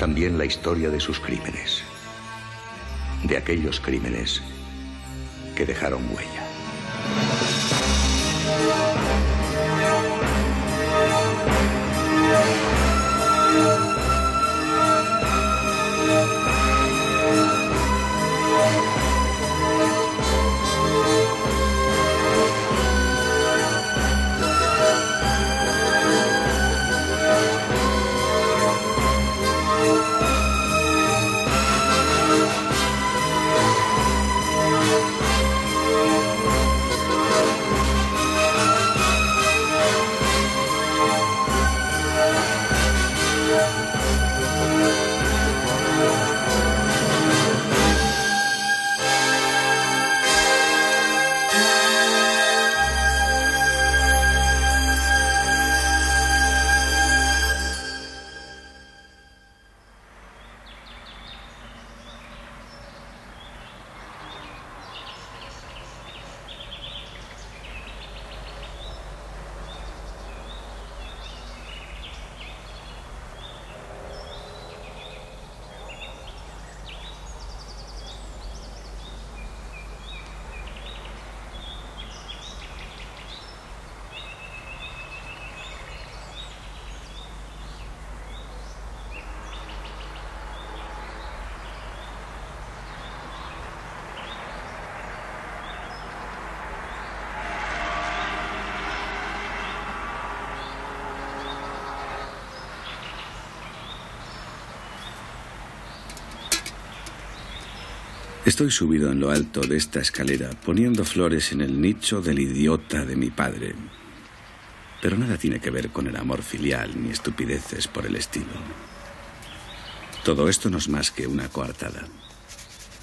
también la historia de sus crímenes. De aquellos crímenes que dejaron huella. Estoy subido en lo alto de esta escalera, poniendo flores en el nicho del idiota de mi padre. Pero nada tiene que ver con el amor filial ni estupideces por el estilo. Todo esto no es más que una coartada.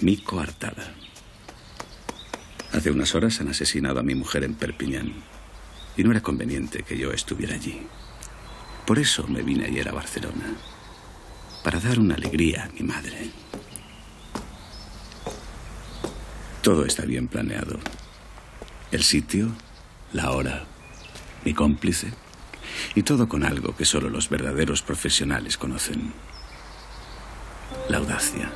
Mi coartada. Hace unas horas han asesinado a mi mujer en Perpiñán. Y no era conveniente que yo estuviera allí. Por eso me vine ayer a Barcelona. Para dar una alegría a mi madre. Todo está bien planeado. El sitio, la hora, mi cómplice, y todo con algo que solo los verdaderos profesionales conocen. La audacia.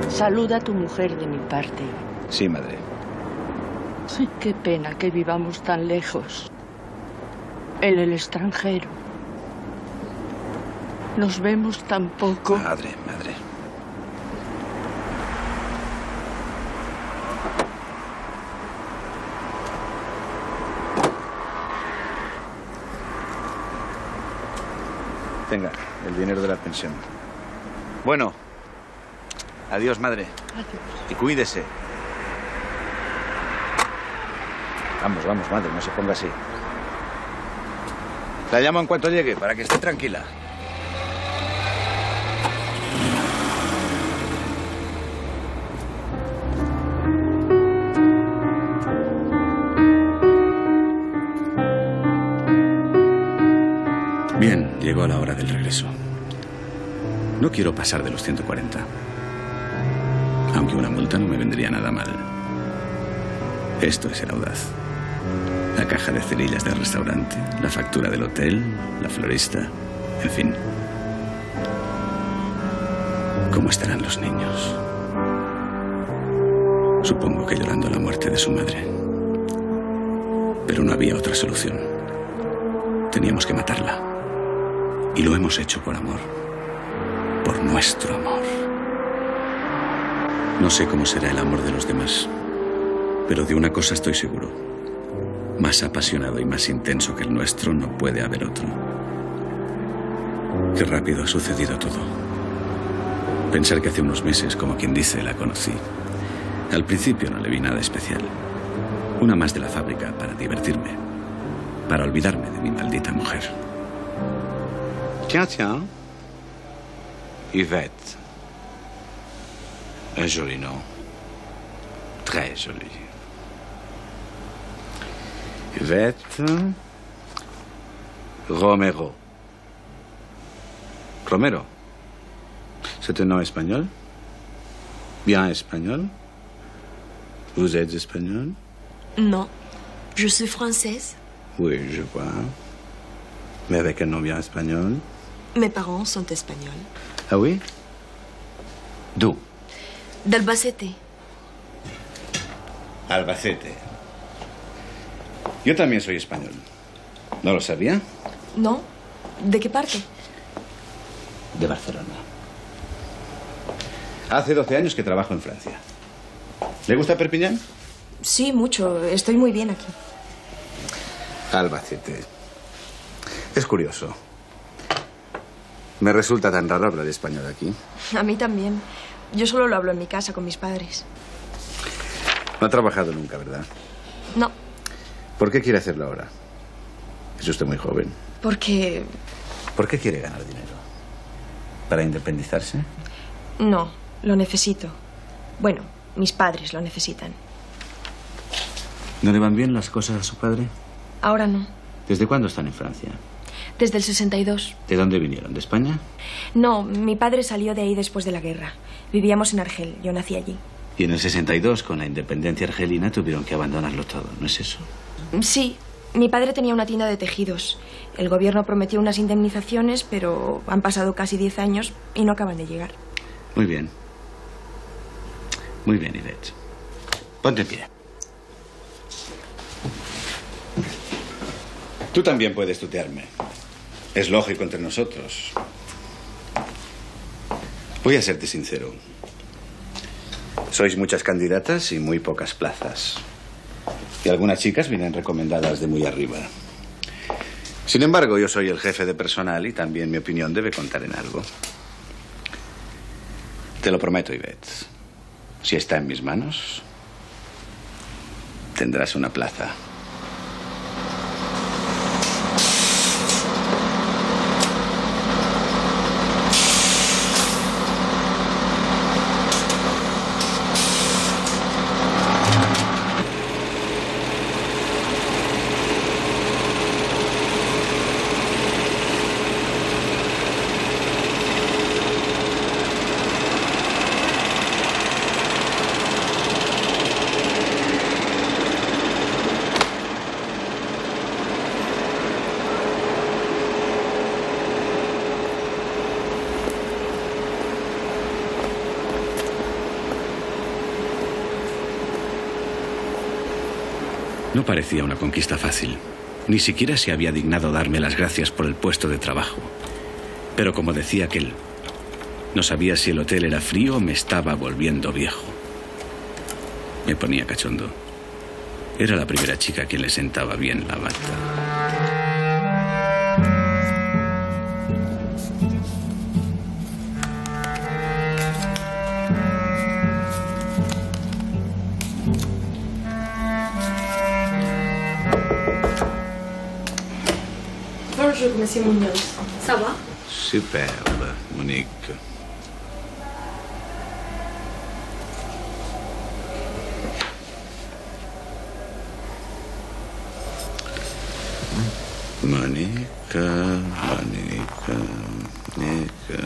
Saluda a tu mujer de mi parte. Sí, madre. Ay, qué pena que vivamos tan lejos. En el extranjero. Nos vemos tan poco. Madre. Tenga, el dinero de la pensión. Bueno. Adiós, madre. Adiós. Y cuídese. Vamos, madre, no se ponga así. La llamo en cuanto llegue, para que esté tranquila. Bien, llegó la hora del regreso. No quiero pasar de los 140. Aunque una multa no me vendría nada mal. Esto es el audaz. La caja de cerillas del restaurante, la factura del hotel, la florista, en fin. ¿Cómo estarán los niños? Supongo que llorando la muerte de su madre. Pero no había otra solución. Teníamos que matarla. Y lo hemos hecho por amor. Por nuestro amor. No sé cómo será el amor de los demás, pero de una cosa estoy seguro. Más apasionado y más intenso que el nuestro no puede haber otro. Qué rápido ha sucedido todo. Pensar que hace unos meses, como quien dice, la conocí. Al principio no le vi nada especial. Una más de la fábrica para divertirme. Para olvidarme de mi maldita mujer. Tiens. Yvette. Un joli nom. Très joli. Yvette Romero. Romero. C'est un nom espagnol? Bien espagnol? Vous êtes espagnol? Non, je suis française. Oui, je vois. Mais avec un nom bien espagnol? Mes parents sont espagnols. Ah oui? D'où? D'Albacete. Albacete. Yo también soy español. ¿No lo sabía? No, ¿de qué parte? De Barcelona. Hace 12 años que trabajo en Francia. ¿Le gusta Perpiñán? Sí, mucho. Estoy muy bien aquí. Albacete. Es curioso. Me resulta tan raro hablar español aquí. A mí también. Yo solo lo hablo en mi casa con mis padres. No ha trabajado nunca, ¿verdad? No, ¿Por qué quiere hacerlo ahora? Es usted muy joven. porque... ¿Por qué quiere ganar dinero? ¿Para independizarse? No, lo necesito. Bueno, mis padres lo necesitan. ¿No le van bien las cosas a su padre? Ahora no. ¿Desde cuándo están en Francia? Desde el 62. ¿De dónde vinieron? ¿De España? No, mi padre salió de ahí después de la guerra. Vivíamos en Argel. Yo nací allí. Y en el 62, con la independencia argelina, tuvieron que abandonarlo todo, ¿no es eso? Sí, mi padre tenía una tienda de tejidos. El gobierno prometió unas indemnizaciones, pero han pasado casi 10 años y no acaban de llegar. Muy bien. Muy bien, Yvette. Ponte en pie. Tú también puedes tutearme. Es lógico entre nosotros. Voy a serte sincero. Sois muchas candidatas y muy pocas plazas. Y algunas chicas vienen recomendadas de muy arriba. Sin embargo, yo soy el jefe de personal y también mi opinión debe contar en algo. Te lo prometo, Yvette. Si está en mis manos, tendrás una plaza. No parecía una conquista fácil. Ni siquiera se había dignado darme las gracias por el puesto de trabajo. Pero como decía aquel, no sabía si el hotel era frío o me estaba volviendo viejo. Me ponía cachondo. Era la primera chica a quien le sentaba bien la bata. Bonjour, monsieur Munoz. Ça va? Superbe, Monique. Mónica, Mónica, Mónica.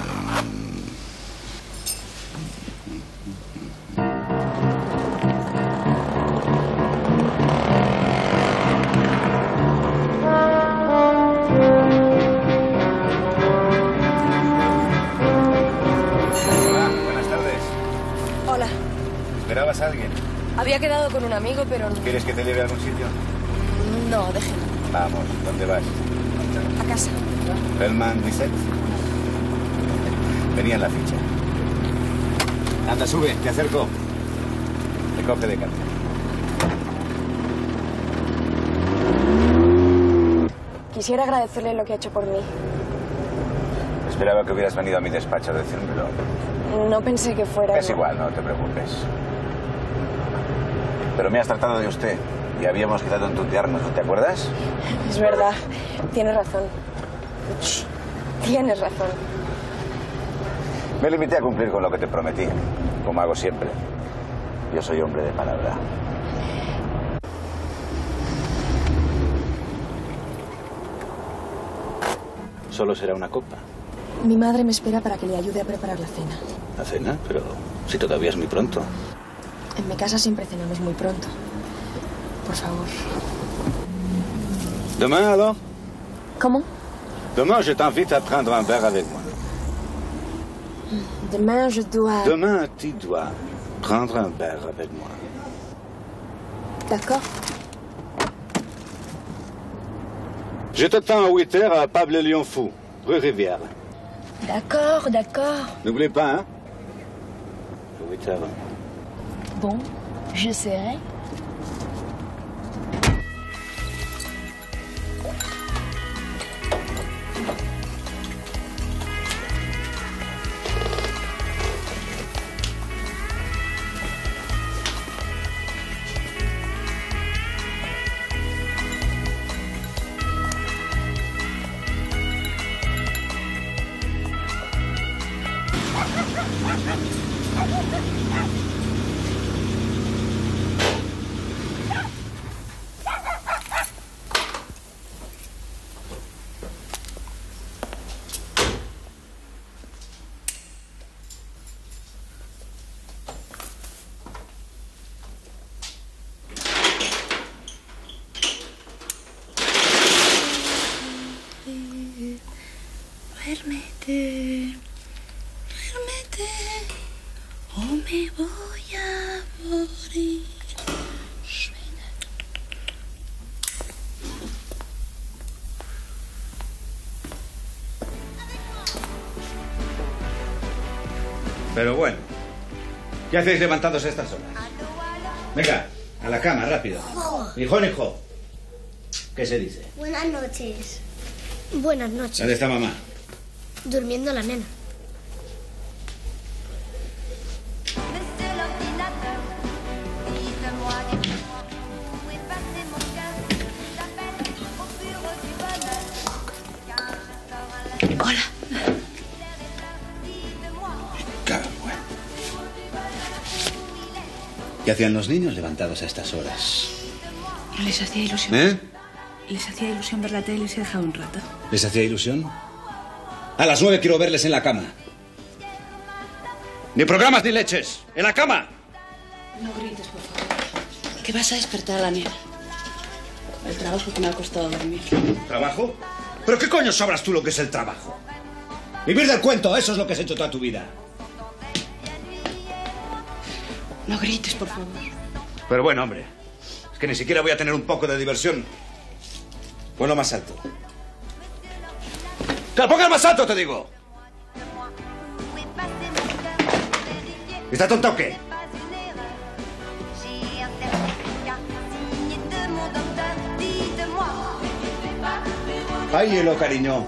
¿Esperabas a alguien? Había quedado con un amigo, pero no. ¿Quieres que te lleve a algún sitio? No, déjelo. Vamos, ¿dónde vas? A casa. Bellman 17. Venía en la ficha. Anda, sube, te acerco. Te coge de carta. Quisiera agradecerle lo que ha hecho por mí. Esperaba que hubieras venido a mi despacho a decírmelo. No pensé que fuera... Es igual, no te preocupes. Pero me has tratado de usted y habíamos quedado en tutearnos, ¿no te acuerdas? Es verdad. Tienes razón. Tienes razón. Me limité a cumplir con lo que te prometí, como hago siempre. Yo soy hombre de palabra. Solo será una copa. Mi madre me espera para que le ayude a preparar la cena. ¿La cena? Pero si todavía es muy pronto. En mi casa siempre cenamos muy pronto. Por favor. Demain, alors? ¿Cómo? Demain, je t'invite à prendre un verre avec moi. Demain, je dois... Demain, tu dois prendre un verre avec moi. D'accord. Je t'attends à 8h à Pable Lion Fou, rue Rivière. D'accord, d'accord. N'oublie pas, hein? À 8h. Bon, je serai. Duérmete, duérmete, o me voy a morir. Pero bueno, ¿qué hacéis levantados a estas horas? Venga, a la cama, rápido. Hijo. ¿Qué se dice? Buenas noches. Buenas noches. ¿Dónde está mamá? Durmiendo la nena. Hola. ¿Qué hacían los niños levantados a estas horas? Les hacía ilusión. ¿Eh? Les hacía ilusión ver la tele y se dejaba un rato. ¿Les hacía ilusión? A las 9 quiero verles en la cama. Ni programas ni leches. ¡En la cama! No grites, por favor. Que vas a despertar a la nena. El trabajo que me ha costado dormir. ¿Trabajo? ¿Pero qué coño sabrás tú lo que es el trabajo? Vivir del cuento, eso es lo que has hecho toda tu vida. No grites, por favor. Pero bueno, hombre, es que ni siquiera voy a tener un poco de diversión. Ponlo más alto. ¡Que lo pongas más alto, te digo! ¿Está tonta o qué? ¡Ay, hielo, cariño!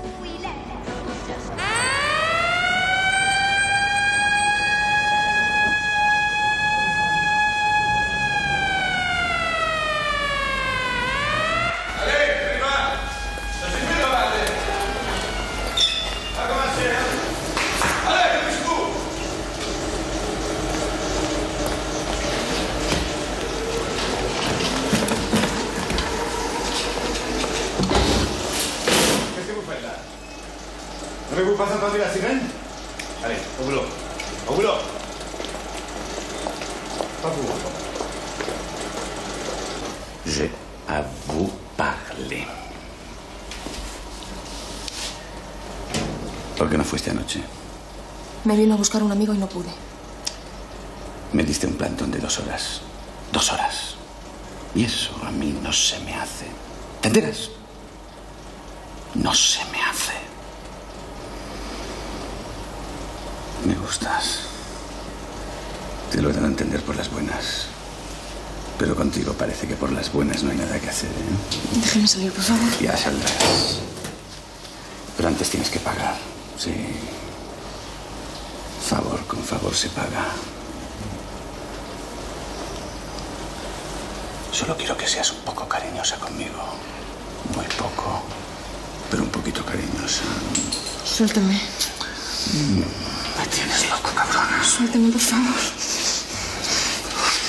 Vous pas entendu la sirène? Allez, au boulot. Au boulot. Pas pour vous. J'ai à vous parler. ¿Por qué no fuiste anoche? Me vino a buscar un amigo y no pude. Me diste un plantón de 2 horas. 2 horas. Y eso a mí no se me hace. ¿Te enteras? No se me hace. Me gustas. Te lo he dado a entender por las buenas. Pero contigo parece que por las buenas no hay nada que hacer, ¿eh? Déjeme salir, por favor. Ya saldrás. Pero antes tienes que pagar, sí. Favor con favor se paga. Solo quiero que seas un poco cariñosa conmigo. Muy poco, pero un poquito cariñosa. Suéltame. Me tienes loco, cabrona. Suéltame, por favor.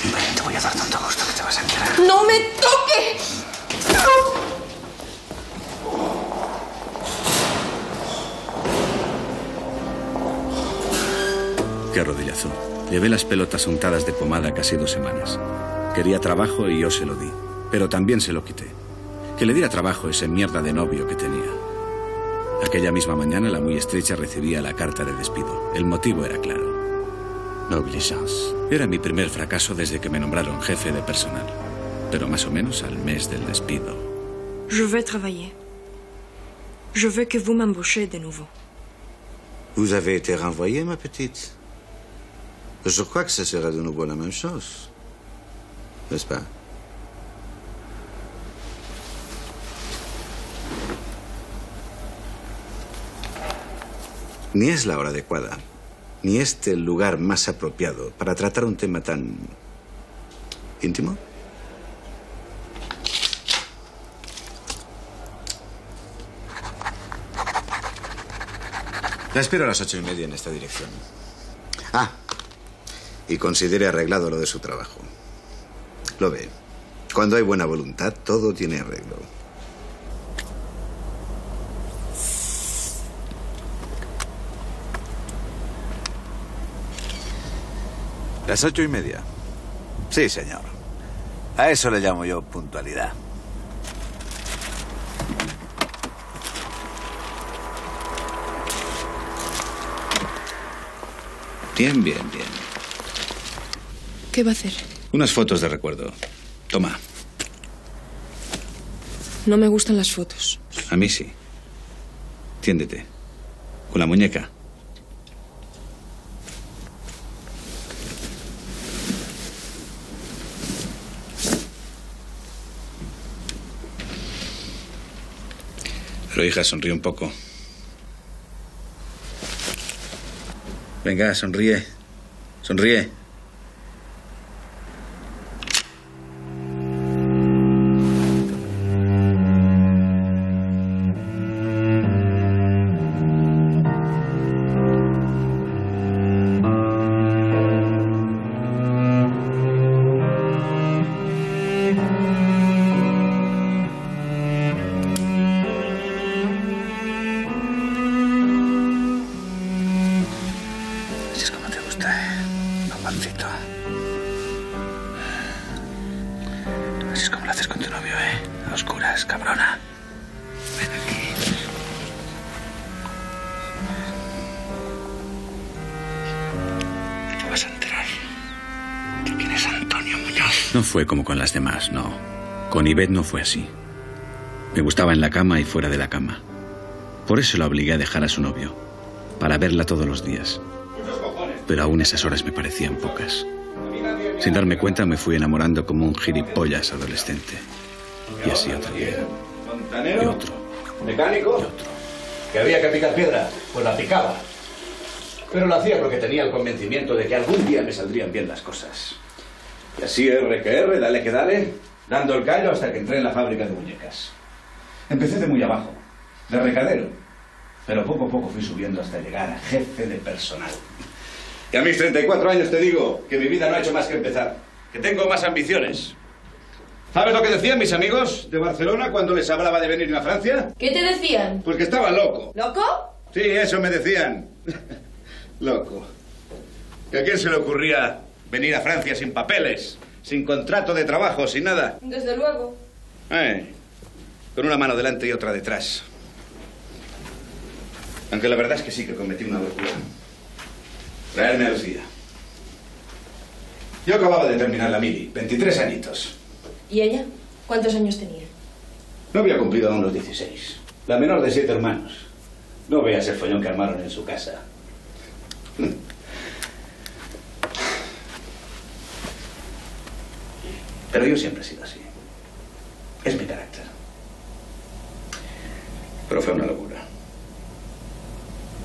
Ven, te voy a dar tanto gusto que te vas a enterar. ¡No me toque! Qué rodillazo. Llevé las pelotas untadas de pomada casi 2 semanas. Quería trabajo y yo se lo di. Pero también se lo quité. Que le diera trabajo ese mierda de novio que tenía. Aquella misma mañana la muy estrecha recibía la carta de despido. El motivo era claro. Négligence. Era mi primer fracaso desde que me nombraron jefe de personal. Pero más o menos al mes del despido. Je veux travailler. Je veux que vous m'embauchiez de nouveau. Vous avez été renvoyée, ma petite. Je crois que ce sera de nouveau la même chose. N'est-ce pas? Ni es la hora adecuada, ni este el lugar más apropiado para tratar un tema tan íntimo. La espero a las 8:30 en esta dirección. Ah, y considere arreglado lo de su trabajo. Lo ve. Cuando hay buena voluntad, todo tiene arreglo. Las 8:30. Sí, señor. A eso le llamo yo puntualidad. Bien, bien, bien. ¿Qué va a hacer? Unas fotos de recuerdo. Toma. No me gustan las fotos. A mí sí. Tiéndete. Con la muñeca. Pero hija, sonríe un poco. Venga, sonríe. Sonríe. No fue como con las demás, no. Con Ivette no fue así. Me gustaba en la cama y fuera de la cama. Por eso la obligué a dejar a su novio, para verla todos los días. Pero aún esas horas me parecían pocas. Sin darme cuenta me fui enamorando como un gilipollas adolescente. Y así otro día. Y otro. ¿Mecánico? Y otro. Que había que picar piedra, pues la picaba. Pero lo hacía porque tenía el convencimiento de que algún día me saldrían bien las cosas. Y así R que R, dale que dale, dando el callo hasta que entré en la fábrica de muñecas. Empecé de muy abajo, de recadero, pero poco a poco fui subiendo hasta llegar a jefe de personal. Y a mis 34 años te digo que mi vida no ha hecho más que empezar, que tengo más ambiciones. ¿Sabes lo que decían mis amigos de Barcelona cuando les hablaba de venir a Francia? ¿Qué te decían? Pues que estaba loco. ¿Loco? Sí, eso me decían. Loco. ¿Que a quién se le ocurría venir a Francia sin papeles, sin contrato de trabajo, sin nada? Desde luego. Con una mano delante y otra detrás. Aunque la verdad es que sí que cometí una locura. Traerme a Lucía. Yo acababa de terminar la mili, 23 añitos. ¿Y ella? ¿Cuántos años tenía? No había cumplido aún los 16. La menor de 7 hermanos. No veas el follón que armaron en su casa. Pero yo siempre he sido así. Es mi carácter. Pero fue una locura.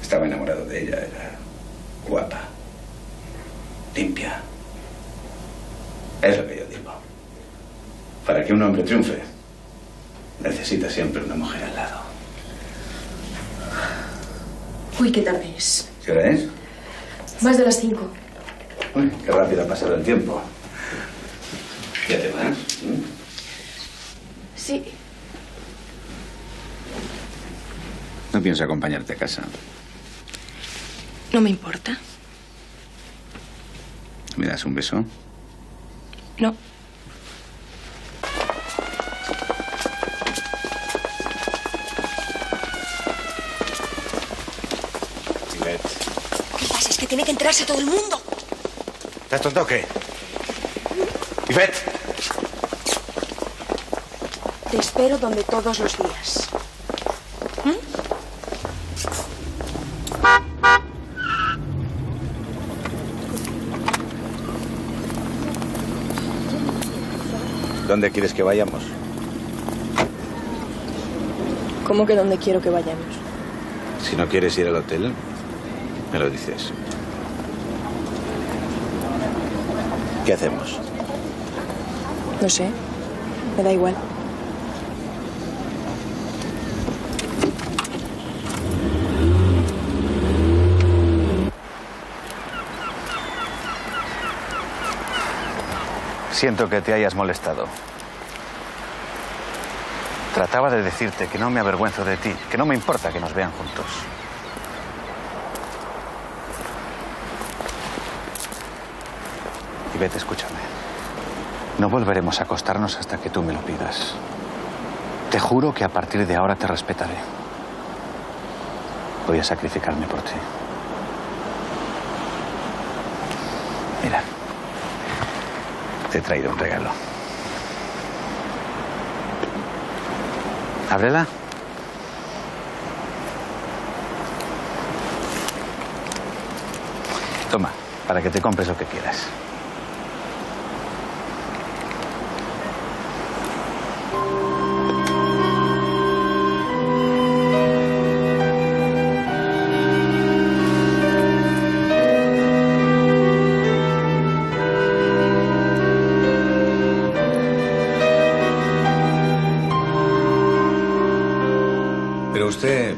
Estaba enamorado de ella, era guapa, limpia. Es lo que yo digo. Para que un hombre triunfe, necesita siempre una mujer al lado. Uy, qué tarde es. ¿Qué hora es? Más de las 5. Uy, qué rápido ha pasado el tiempo. ¿Ya te vas? Sí. No pienso acompañarte a casa. No me importa. ¿Me das un beso? No. Ivette. ¿Qué pasa? Es que tiene que enterarse todo el mundo. ¿Estás tonta o qué? Ivette. Te espero donde todos los días. ¿Dónde quieres que vayamos? ¿Cómo que dónde quiero que vayamos? Si no quieres ir al hotel, me lo dices. ¿Qué hacemos? No sé. Me da igual. Siento que te hayas molestado. Trataba de decirte que no me avergüenzo de ti, que no me importa que nos vean juntos. Y vete, escúchame. No volveremos a acostarnos hasta que tú me lo pidas. Te juro que a partir de ahora te respetaré. Voy a sacrificarme por ti. Mira. Te he traído un regalo. Ábrela. Toma, para que te compres lo que quieras. Pero usted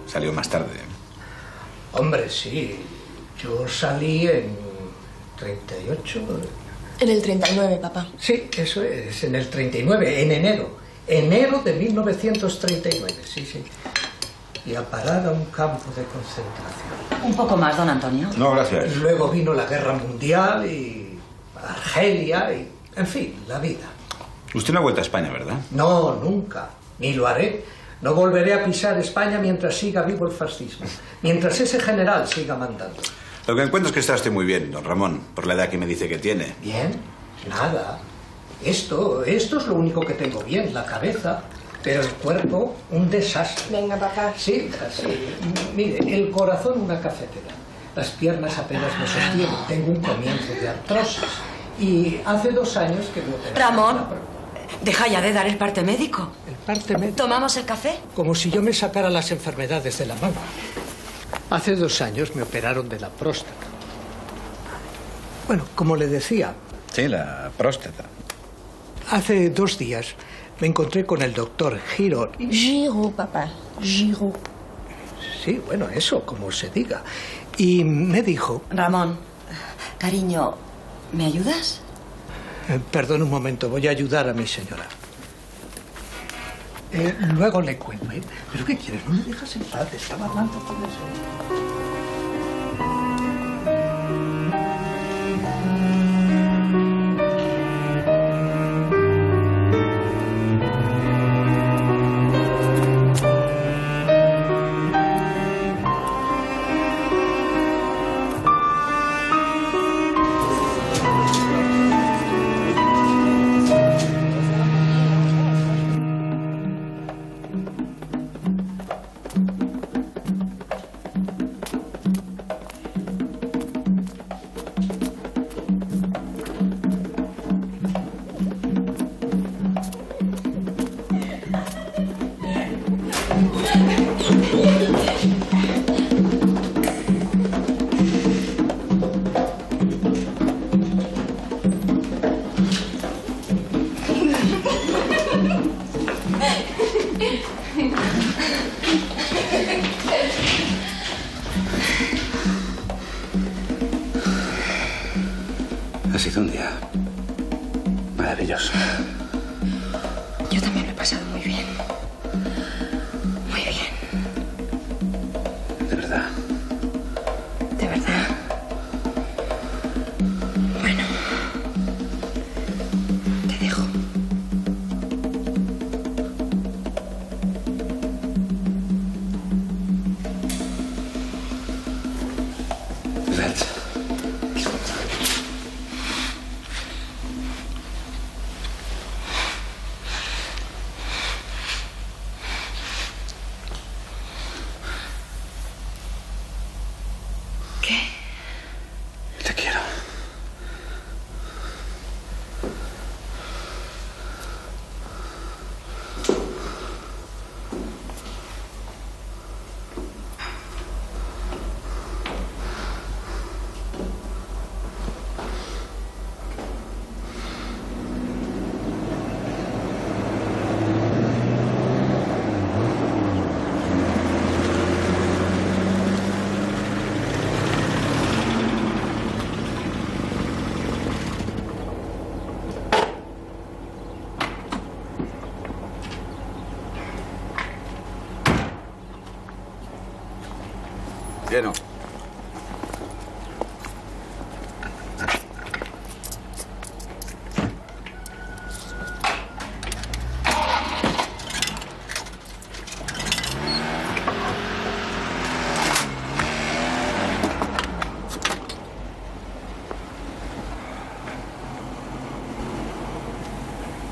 salió más tarde. Hombre, sí. Yo salí en 38. En el 39, papá. Sí, eso es, en el 39, en enero. Enero de 1939, sí, sí. Y a parar a un campo de concentración. Un poco más, don Antonio. No, gracias. Luego vino la Guerra Mundial y Argelia y, en fin, la vida. Usted no ha vuelto a España, ¿verdad? No, nunca. Ni lo haré. No volveré a pisar España mientras siga vivo el fascismo. Mientras ese general siga mandando. Lo que encuentro es que está usted muy bien, don Ramón, por la edad que me dice que tiene. ¿Bien? Nada. Esto es lo único que tengo bien, la cabeza. Pero el cuerpo, un desastre. Venga, papá. Sí, así. Mire, el corazón una cafetera. Las piernas apenas me sostienen. Tengo un comienzo de artrosis. Y hace 2 años que no tengo... Ramón, deja ya de dar el parte médico. ¿El parte médico? ¿Tomamos el café? Como si yo me sacara las enfermedades de la mano. Hace 2 años me operaron de la próstata. Bueno, como le decía... Sí, la próstata. Hace 2 días me encontré con el doctor Giraud. Giraud, papá. Giraud. Sí, bueno, eso, como se diga. Y me dijo... Ramón, cariño, ¿me ayudas? Perdón un momento, voy a ayudar a mi señora. Luego le cuento, ¿eh? ¿Pero qué quieres? No me dejas en paz, estaba hablando con eso. Ha sido un día maravilloso. Yo también lo he pasado muy bien. Muy bien. De verdad. De verdad. Bueno. Te dejo. Yvette. ¿Qué? Te quiero. Lleno.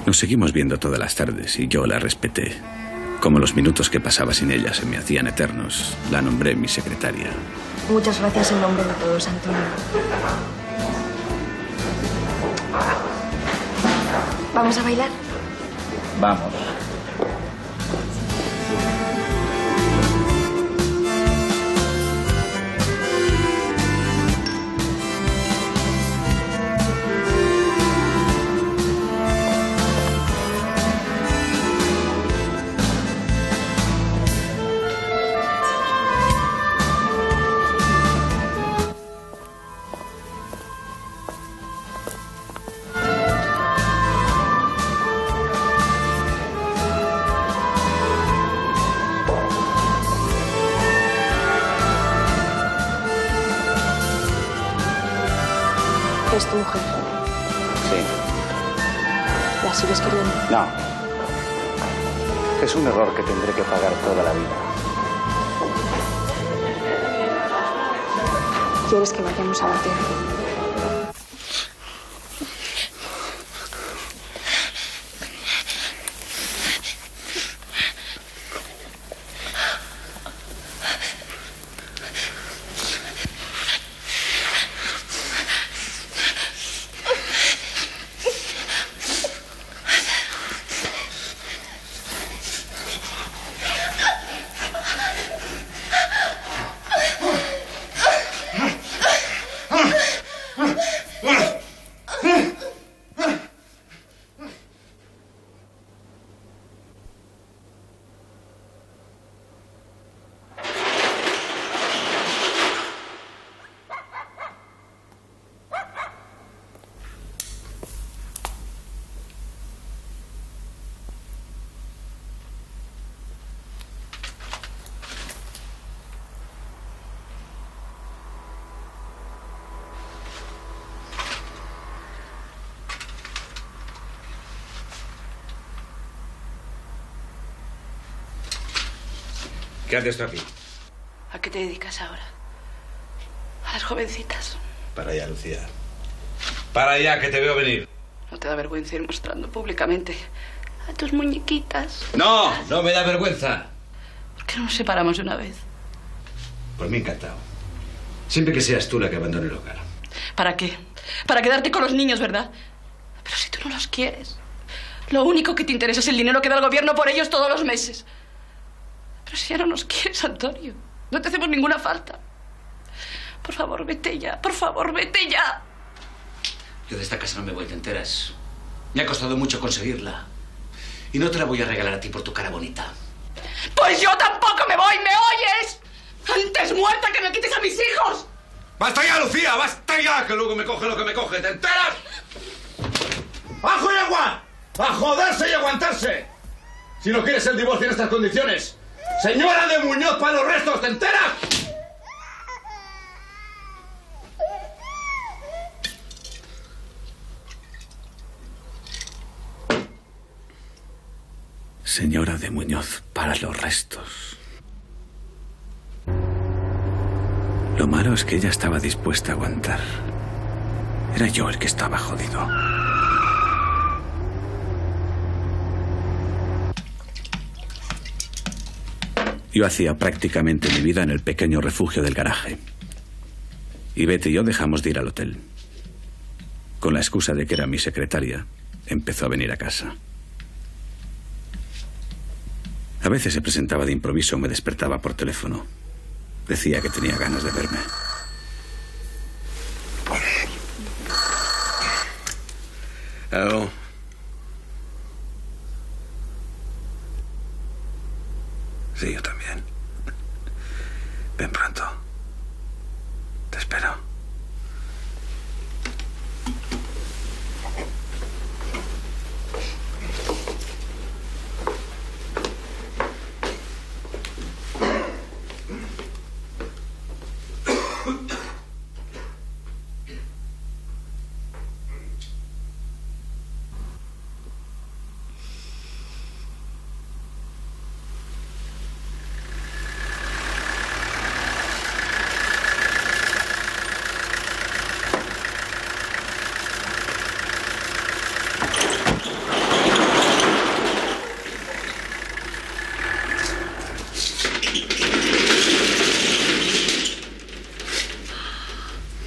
Nos seguimos viendo todas las tardes y yo la respeté. Como los minutos que pasaba sin ella se me hacían eternos, la nombré mi secretaria. Muchas gracias en nombre de todos, Antonio. ¿Vamos a bailar? Vamos. ¿Es tu mujer? Sí. ¿La sigues queriendo? No. Es un error que tendré que pagar toda la vida. ¿Quieres que vayamos a la tierra? ¿Qué haces tú aquí? ¿A qué te dedicas ahora? A las jovencitas. Para allá, Lucía. Para allá, que te veo venir. ¿No te da vergüenza ir mostrando públicamente a tus muñequitas? No, no me da vergüenza. ¿Por qué no nos separamos de una vez? Por mí encantado. Siempre que seas tú la que abandone el hogar. ¿Para qué? Para quedarte con los niños, ¿verdad? Pero si tú no los quieres. Lo único que te interesa es el dinero que da el gobierno por ellos todos los meses. Pero si ya no nos quieres, Antonio, no te hacemos ninguna falta. Por favor, vete ya. Por favor, vete ya. Yo de esta casa no me voy, ¿te enteras? Me ha costado mucho conseguirla. Y no te la voy a regalar a ti por tu cara bonita. Pues yo tampoco me voy, ¿me oyes? Antes muerta que me quites a mis hijos. ¡Basta ya, Lucía! ¡Basta ya! Que luego me coge lo que me coge. ¿Te enteras? ¡Ajo y agua! ¡A joderse y aguantarse! Si no quieres el divorcio en estas condiciones. ¡Señora de Muñoz para los restos! ¿Te enteras? Señora de Muñoz para los restos. Lo malo es que ella estaba dispuesta a aguantar. Era yo el que estaba jodido. Yo hacía prácticamente mi vida en el pequeño refugio del garaje. Y Betty y yo dejamos de ir al hotel. Con la excusa de que era mi secretaria, empezó a venir a casa. A veces se presentaba de improviso o me despertaba por teléfono. Decía que tenía ganas de verme. ¿Aló? Sí, yo también. Ven pronto. Te espero.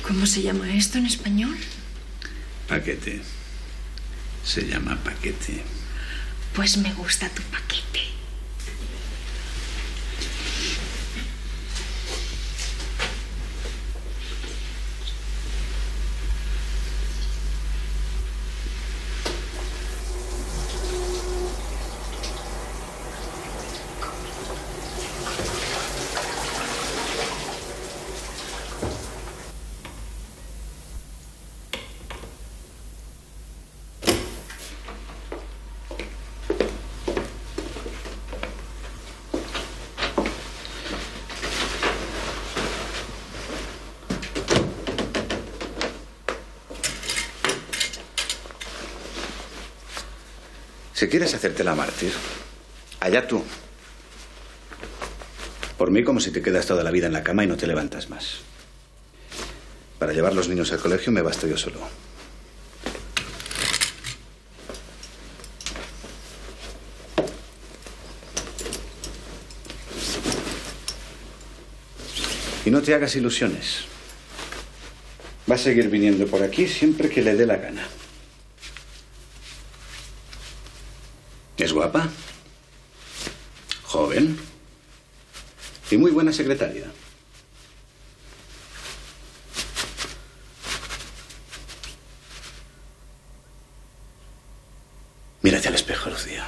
¿Cómo se llama esto en español? Paquete. Se llama paquete. Pues me gusta tu paquete. Si quieres hacerte la mártir, allá tú. Por mí, como si te quedas toda la vida en la cama y no te levantas más. Para llevar los niños al colegio me basto yo solo. Y no te hagas ilusiones. Va a seguir viniendo por aquí siempre que le dé la gana. Es guapa, joven y muy buena secretaria. Mírate al espejo, Lucía.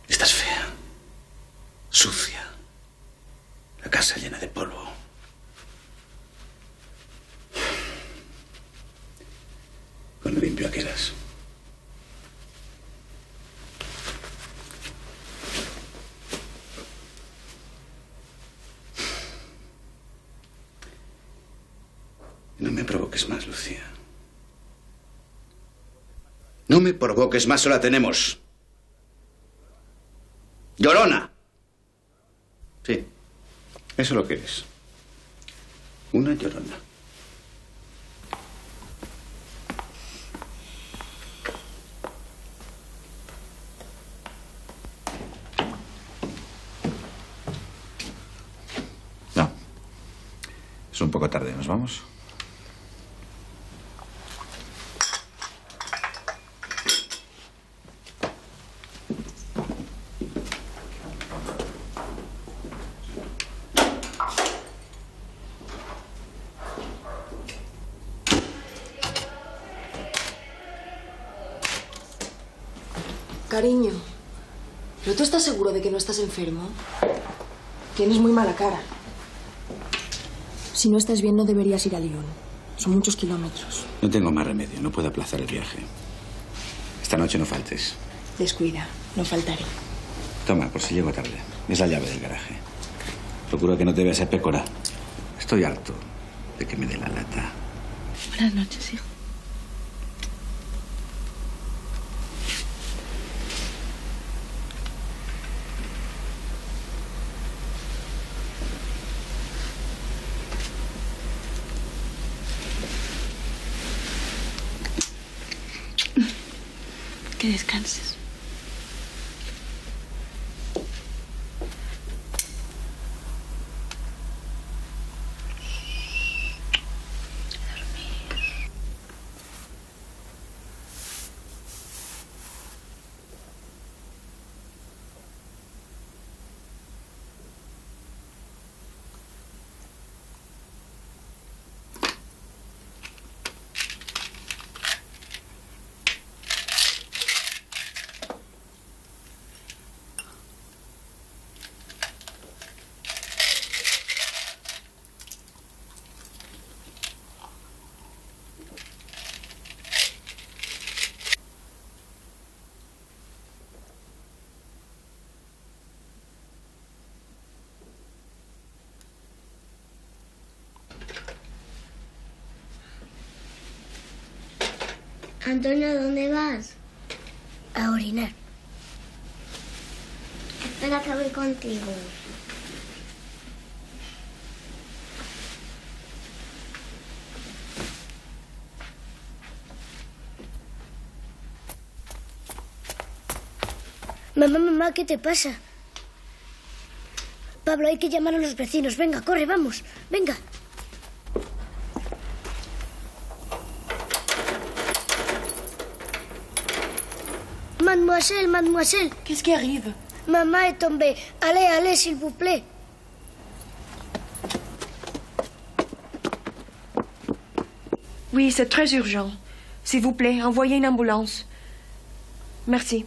Estás fea, sucia, la casa llena de polvo. Con lo limpia que eras. No me provoques más, Lucía. No me provoques más, sola tenemos. ¡Llorona! Sí, eso es lo que eres. Una llorona. No. Es un poco tarde, ¿nos vamos? Cariño, ¿pero tú estás seguro de que no estás enfermo? Tienes muy mala cara. Si no estás bien, no deberías ir a Lyon. Son muchos kilómetros. No tengo más remedio, no puedo aplazar el viaje. Esta noche no faltes. Descuida, no faltaré. Toma, por si llego tarde. Es la llave del garaje. Procura que no te veas a Pécora. Estoy harto de que me dé la lata. Buenas noches, hijo. Que descanses. Antonio, ¿dónde vas? A orinar. Espera que voy contigo. Mamá, ¿qué te pasa? Pablo, hay que llamar a los vecinos. Venga, corre, vamos. Venga. Mademoiselle. Qu'est-ce qui arrive? Maman est tombée. Allez, s'il vous plaît. Oui, c'est très urgent. S'il vous plaît, envoyez une ambulance. Merci.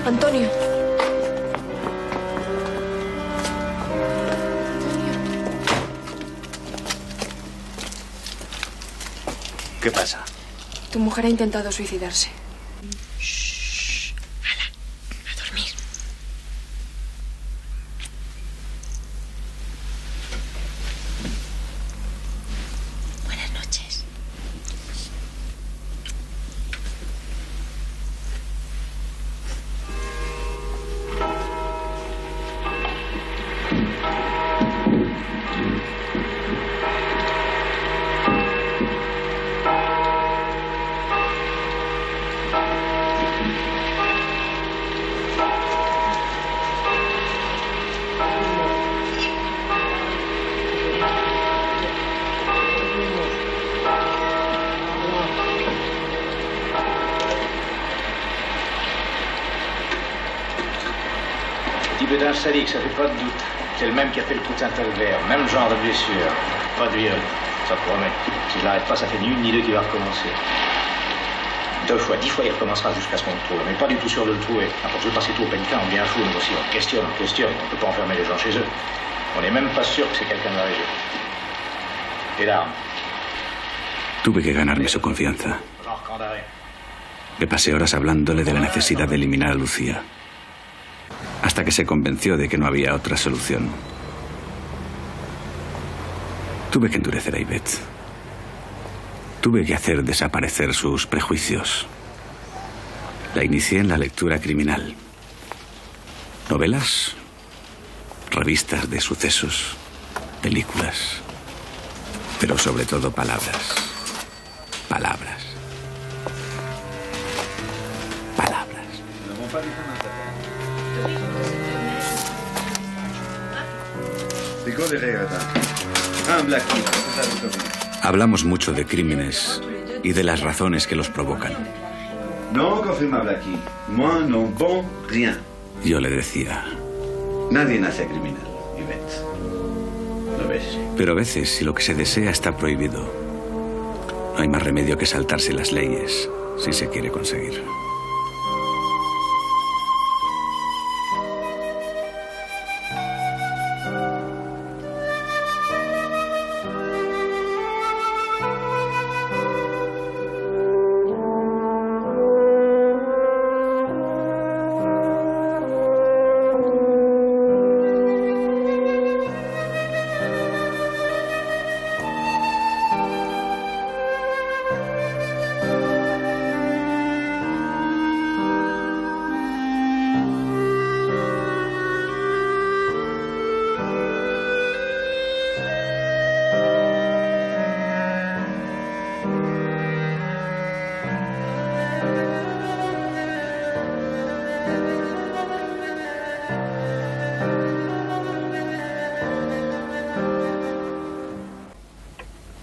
Antonio. ¿Qué pasa? Tu mujer ha intentado suicidarse. Shh. Hala, a dormir. Buenas noches. Petit bedin sadique, ça fait pas de doute. C'est le même qui a fait le coup de Saint-Albert. Même genre de blessure. Pas de viol, ça promet. Si je l'arrête pas, ça fait ni une ni deux qui va recommencer. 2 fois, 10 fois, il recommencera jusqu'à ce qu'on le trouve. On n'est pas du tout sûr de le trouver. À force de passer tout au pénitent, on devient fou, nous aussi. On questionne. On peut pas enfermer les gens chez eux. On n'est même pas sûr que c'est quelqu'un de la région. Et l'arme. Tuve que ganarme su confianza. Genre Candaré. Le pasé horas hablándole de la necesidad de eliminar a Lucía, hasta que se convenció de que no había otra solución. Tuve que endurecer a Ivette. Tuve que hacer desaparecer sus prejuicios. La inicié en la lectura criminal. Novelas, revistas de sucesos, películas, pero sobre todo palabras. Palabras. Palabras. Hablamos mucho de crímenes y de las razones que los provocan. No confirmable aquí. Moi non bon rien. Yo le decía. Nadie nace criminal, Yvette. ¿Lo ves? Pero a veces, si lo que se desea está prohibido, no hay más remedio que saltarse las leyes si se quiere conseguir.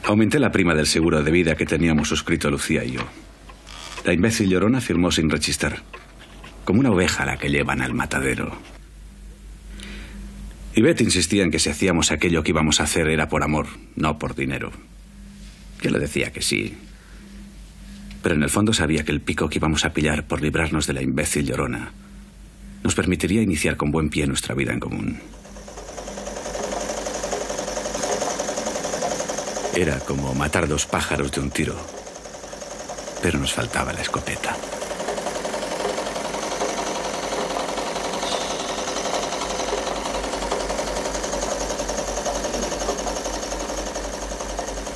Aumenté la prima del seguro de vida que teníamos suscrito Lucía y yo. La imbécil llorona firmó sin rechistar, como una oveja a la que llevan al matadero. Yvette insistía en que si hacíamos aquello que íbamos a hacer era por amor, no por dinero. Yo le decía que sí, pero en el fondo sabía que el pico que íbamos a pillar por librarnos de la imbécil llorona nos permitiría iniciar con buen pie nuestra vida en común. Era como matar 2 pájaros de un tiro, pero nos faltaba la escopeta.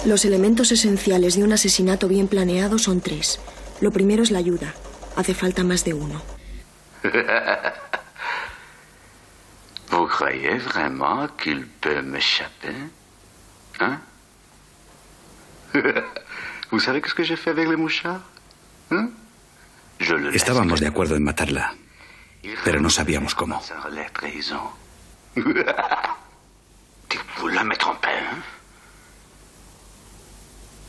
Los elementos esenciales de un asesinato bien planeado son 3. Lo primero es la ayuda. Hace falta más de uno. ¿Vous croyez vraiment qu'il peut m'échapper? Hein? ¿Vous savez ce que j'ai fait avec les mouchards? ¿Eh? Estábamos de acuerdo en matarla, pero no sabíamos cómo. Vous la me trompez, hein?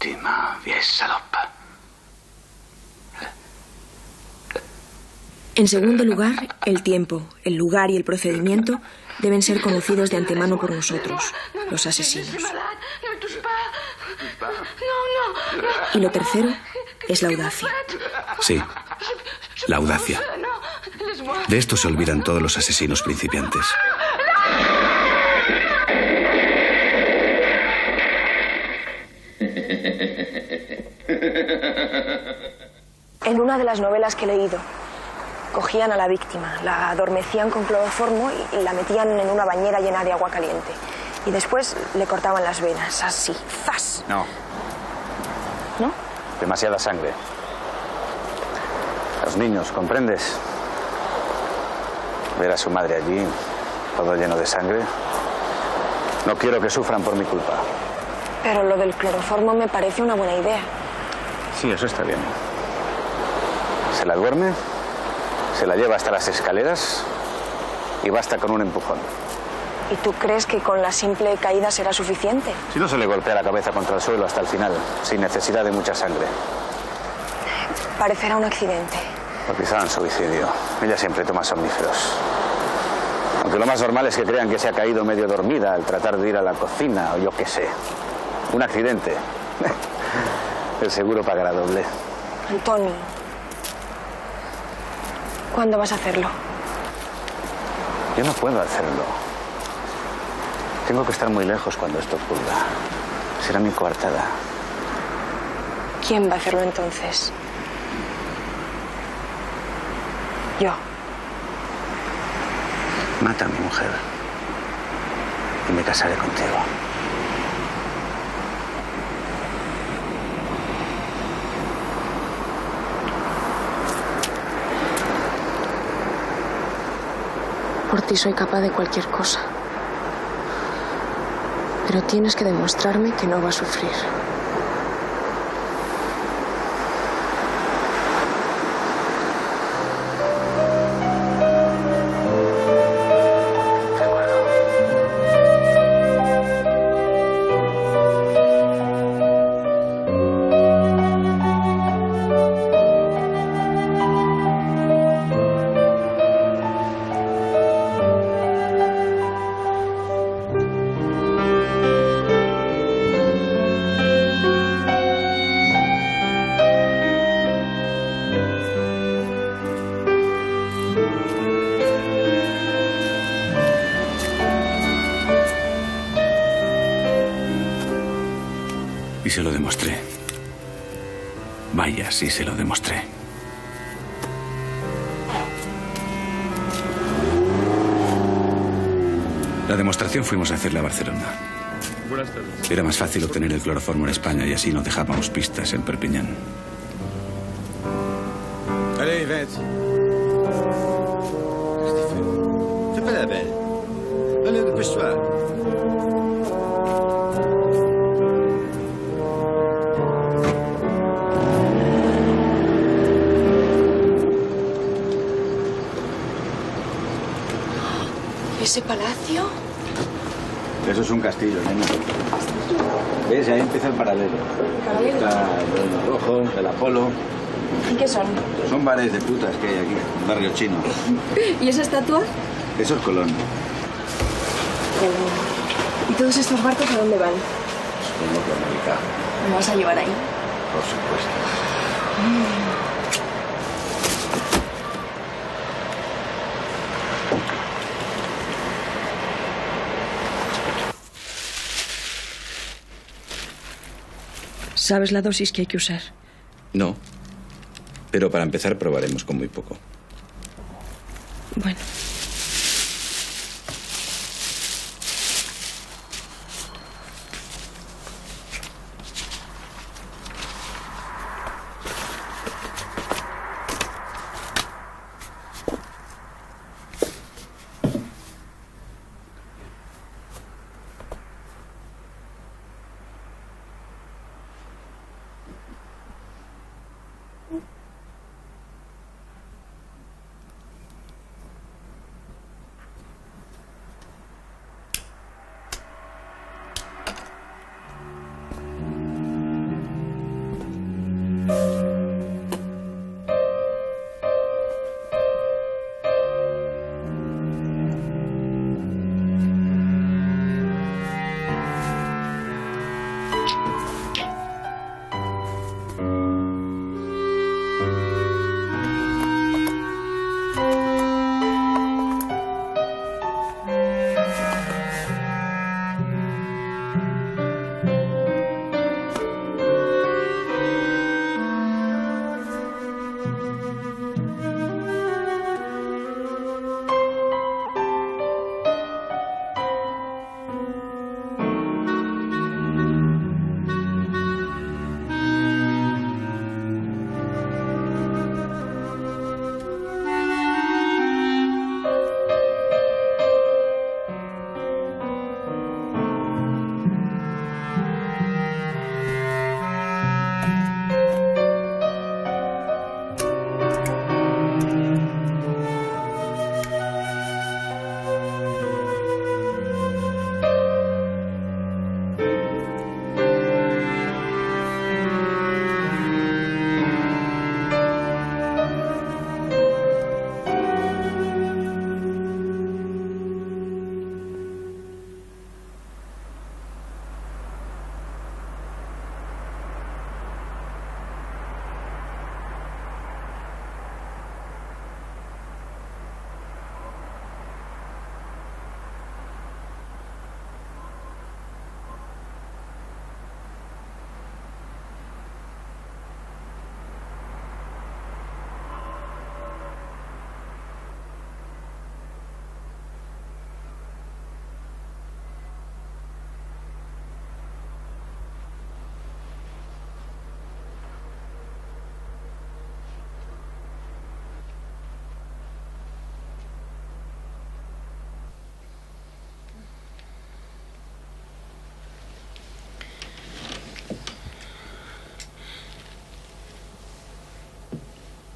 Dis-moi, vieille salope. En segundo lugar, el tiempo, el lugar y el procedimiento deben ser conocidos de antemano por nosotros, los asesinos. Y lo tercero es la audacia. Sí, la audacia. De esto se olvidan todos los asesinos principiantes. En una de las novelas que he leído, cogían a la víctima, la adormecían con cloroformo y la metían en una bañera llena de agua caliente. Y después le cortaban las venas, así, ¡zas! No. ¿No? Demasiada sangre. Los niños, ¿comprendes? Ver a su madre allí, todo lleno de sangre. No quiero que sufran por mi culpa. Pero lo del cloroformo me parece una buena idea. Sí, eso está bien. Se la duerme, se la lleva hasta las escaleras y basta con un empujón. ¿Y tú crees que con la simple caída será suficiente? Si no se le golpea la cabeza contra el suelo hasta el final, sin necesidad de mucha sangre. Parecerá un accidente. O quizá un suicidio. Ella siempre toma somníferos. Aunque lo más normal es que crean que se ha caído medio dormida al tratar de ir a la cocina o yo qué sé. Un accidente. El seguro pagará doble. Antonio, ¿cuándo vas a hacerlo? Yo no puedo hacerlo. Tengo que estar muy lejos cuando esto ocurra. Será mi coartada. ¿Quién va a hacerlo entonces? Yo. Mata a mi mujer y me casaré contigo. Por ti soy capaz de cualquier cosa. Pero tienes que demostrarme que no va a sufrir. se lo demostré. Vaya, sí se lo demostré. La demostración fuimos a hacerla a Barcelona. Buenas tardes. Era más fácil obtener el cloroformo en España y así no dejábamos pistas en Perpiñán. Allez, Yvette. Qu'est-ce que tu fais? Fais pas la belle. Allez, dépêche-toi. ¿Ese palacio? Eso es un castillo, nena. ¿Ves? Ahí empieza el paralelo. ¿Paralelo? Está el Reino Rojo, el Apolo. ¿Y qué son? Son bares de putas que hay aquí, un barrio chino. ¿Y esa estatua? Eso es Colón. ¿Y todos estos barcos a dónde van? Supongo que América. ¿Me vas a llevar ahí? Por supuesto. ¿Sabes la dosis que hay que usar? No. Pero para empezar probaremos con muy poco. Bueno.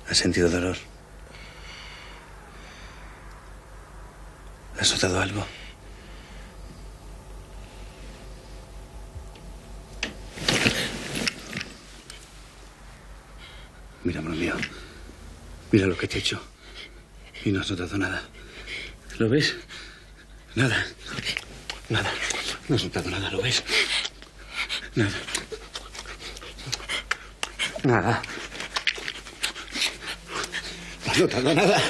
¿Has sentido dolor? ¿Has notado algo? Mira, amor mío. Mira lo que te he hecho. Y no has notado nada. ¿Lo ves? Nada. Nada. No has notado nada, ¿lo ves? Nada. Nada. No has notado nada.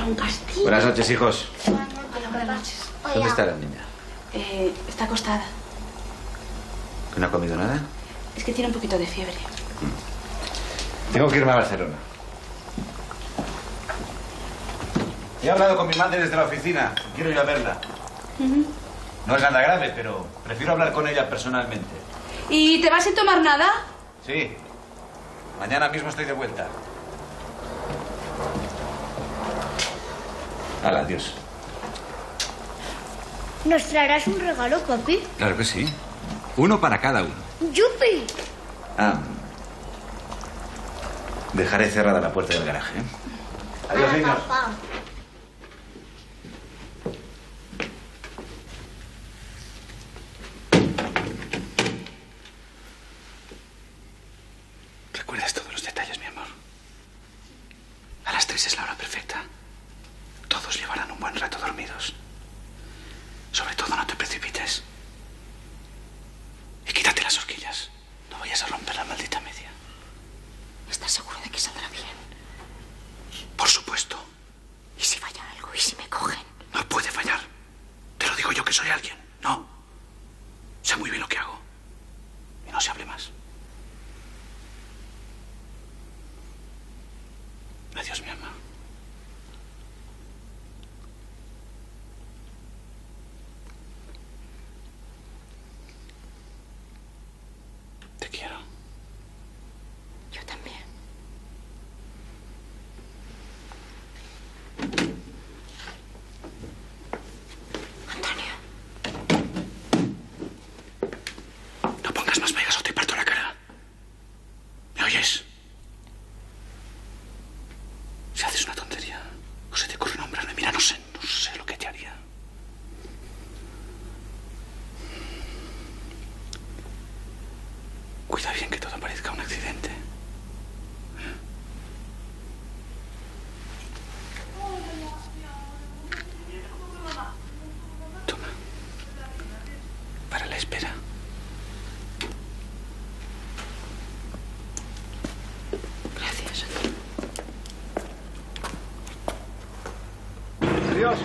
Un castigo. Buenas noches, hijos. Hola, buenas noches. ¿Dónde está la niña? Está acostada. ¿No ha comido nada? Es que tiene un poquito de fiebre. Tengo que irme a Barcelona. He hablado con mi madre desde la oficina. Quiero ir a verla. No es nada grave, pero prefiero hablar con ella personalmente. ¿Y te vas sin tomar nada? Sí. Mañana mismo estoy de vuelta. Hala, adiós. ¿Nos traerás un regalo, papi? Claro que sí. Uno para cada uno. ¡Yupi! Dejaré cerrada la puerta del garaje. Adiós, niños. Papá. ¿Recuerdas todos los detalles, mi amor? A las 3 es la hora perfecta. Todos llevarán un buen rato dormidos. Sobre todo, no te precipites. Y quítate las horquillas. No vayas a romper la maldita media. ¿Estás seguro de que saldrá bien? Por supuesto. ¿Y si falla algo? ¿Y si me cogen? No puede fallar. Te lo digo yo que soy alguien. No. Sé muy bien lo que hago. Y no se hable más. Adiós, mi alma. Te quiero. Yo también. Antonio. No pongas más pegas o te parto la cara. ¿Me oyes? Si haces una tontería o se te ocurre nombrarme, mira, no sé lo que te haría. Cuida bien que todo parezca un accidente. Toma. Para la espera. Gracias. Adiós.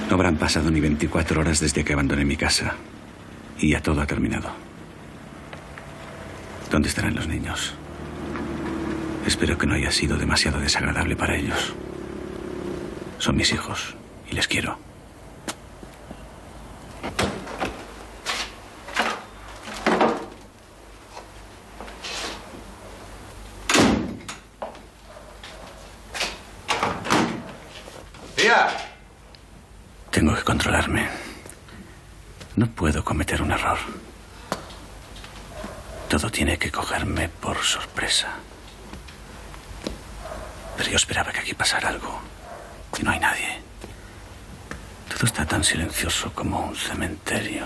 No habrán pasado ni 24 horas desde que abandoné mi casa. Y ya todo ha terminado. ¿Dónde estarán los niños? Espero que no haya sido demasiado desagradable para ellos. Son mis hijos y les quiero. ¡Tía! Tengo que controlarme. No puedo cometer un error. Todo tiene que cogerme por sorpresa. Pero yo esperaba que aquí pasara algo. Y no hay nadie. Todo está tan silencioso como un cementerio.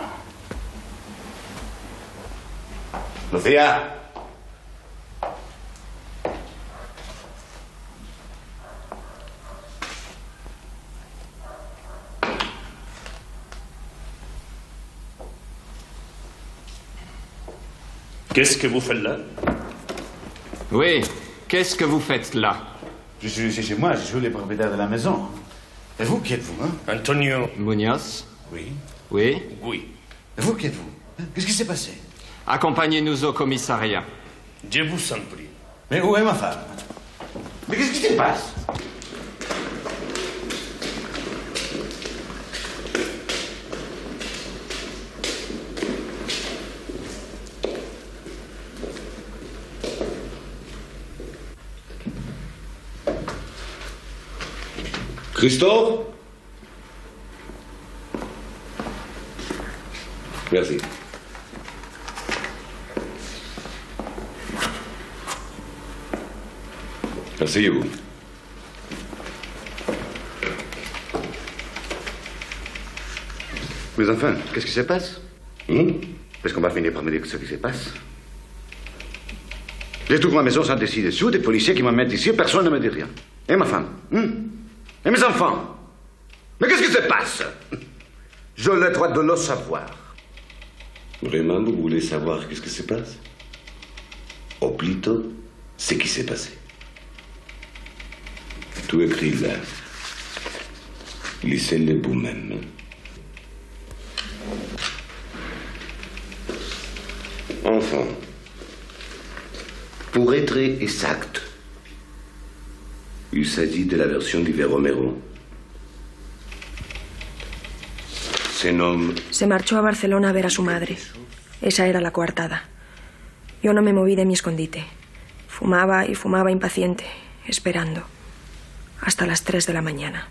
Lucía. Qu'est-ce que vous faites là? Oui, qu'est-ce que vous faites là? Je suis chez moi, je suis le propriétaire de la maison. Et vous, qui êtes-vous, hein? Antonio. Munoz. Oui. Oui. Oui. Et vous, qui êtes-vous? Qu'est-ce qui s'est passé? Accompagnez-nous au commissariat. Je vous en prie. Mais où est ma femme? Mais qu'est-ce qui se passe? Christophe? Merci. Asseyez-vous. Mais enfin, qu'est-ce qui se passe? Est-ce qu'on va finir par me dire ce qui se passe? J'ai toute ma maison sans dessus-dessous, des policiers qui m'emmènent ici, personne ne me dit rien. Et ma femme? Et mes enfants? Mais qu'est-ce qui se passe? Je le droit de le savoir. Vraiment, vous voulez savoir qu'est-ce qui se passe? Ou plutôt, ce qui s'est passé. Tout écrit là. Lisez-le vous-même. Enfin, pour être exact, il s'agit de la version d'Iver Romero. Se marchó a Barcelona a ver a su madre. Esa era la coartada. Yo no me moví de mi escondite. Fumaba y fumaba impaciente, esperando. Hasta las 3 de la mañana.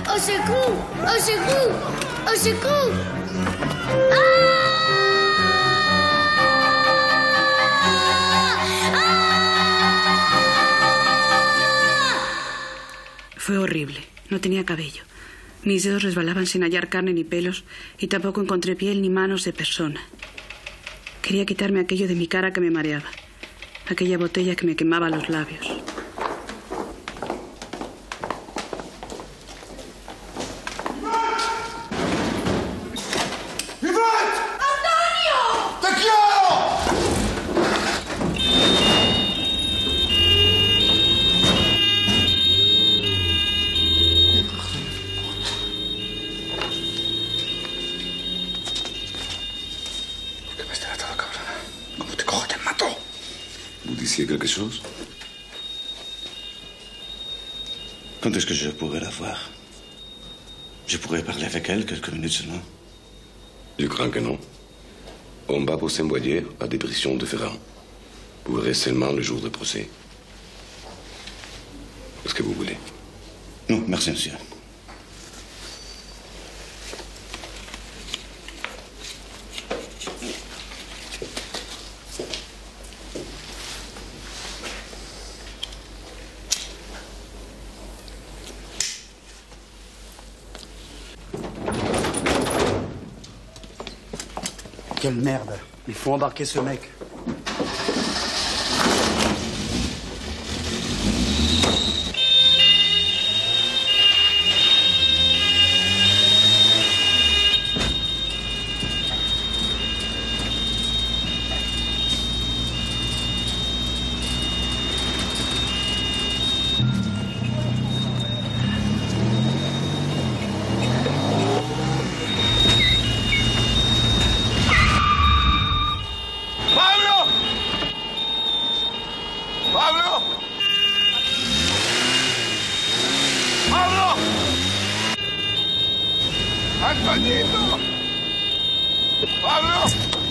Au secours! Au secours! Au secours! Fue horrible. No tenía cabello. Mis dedos resbalaban sin hallar carne ni pelos y tampoco encontré piel ni manos de persona. Quería quitarme aquello de mi cara que me mareaba. Aquella botella que me quemaba los labios. ¡Antonio! ¡Te quiero! disiez quelque chose? Quand est-ce que je pourrais la voir? Je pourrais parler avec elle quelques minutes seulement. Je crains que non. On va vous envoyer à des prisons différentes. Vous verrez seulement le jour du procès. Est-ce que vous voulez? Non, merci, monsieur. Quelle merde. Il faut embarquer ce mec. Antonito! Pablo!